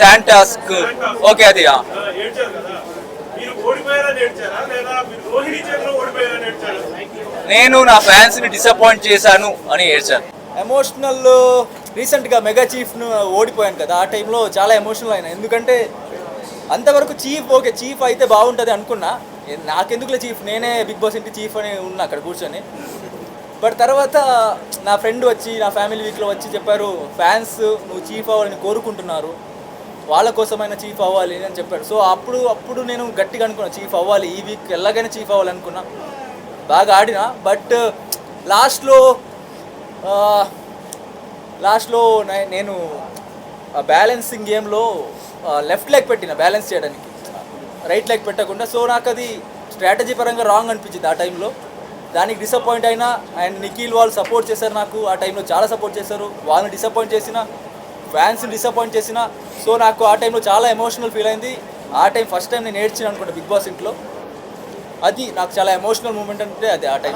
శాంటాస్క్ okay అది నేను నా ఫ్యాన్స్ ని డిసప్పాయింట్ చేశాను అని ఏడ్చాను. ఎమోషనల్ రీసెంట్గా మెగా చీఫ్ను ఓడిపోయాను కదా, ఆ టైంలో చాలా ఎమోషనల్ అయినా. ఎందుకంటే అంతవరకు చీఫ్ ఓకే, చీఫ్ అయితే బాగుంటుంది అనుకున్నా. నాకెందుకులే చీఫ్, నేనే బిగ్ బాస్ ఇంటి చీఫ్ అని ఉన్నా అక్కడ కూర్చొని. బట్ తర్వాత నా ఫ్రెండ్ వచ్చి, నా ఫ్యామిలీ వీక్లో వచ్చి చెప్పారు, ఫ్యాన్స్ నువ్వు చీఫ్ అవ్వాలని కోరుకుంటున్నారు, వాళ్ళ కోసమైనా చీఫ్ అవ్వాలి అని చెప్పాడు. సో అప్పుడు నేను గట్టిగా అనుకున్నా, చీఫ్ అవ్వాలి, ఈ వీక్ ఎలాగైనా చీఫ్ అవ్వాలనుకున్నా. బాగా ఆడినా. బట్ లాస్ట్లో నేను బ్యాలెన్సింగ్ గేమ్లో లెఫ్ట్ లెగ్ పెట్టిన బ్యాలెన్స్ చేయడానికి, రైట్ లెగ్ పెట్టకుండా. సో నాకు అది స్ట్రాటజీ పరంగా రాంగ్ అనిపించింది ఆ టైంలో. దానికి డిసప్పాయింట్ అయినా. అండ్ నిఖిల్ వాళ్ళు సపోర్ట్ చేశారు నాకు ఆ టైంలో, చాలా సపోర్ట్ చేశారు. వాళ్ళని డిసప్పాయింట్ చేసిన, ఫ్యాన్స్ని డిసప్పాయింట్ చేసిన. సో నాకు ఆ టైంలో చాలా ఎమోషనల్ ఫీల్ అయింది. ఆ టైం ఫస్ట్ టైం నేను ఏడ్చాను అనుకుంటా బిగ్ బాస్ ఇంట్లో. అది నాకు చాలా ఎమోషనల్ మూమెంట్ అంటే అది ఆ టైం.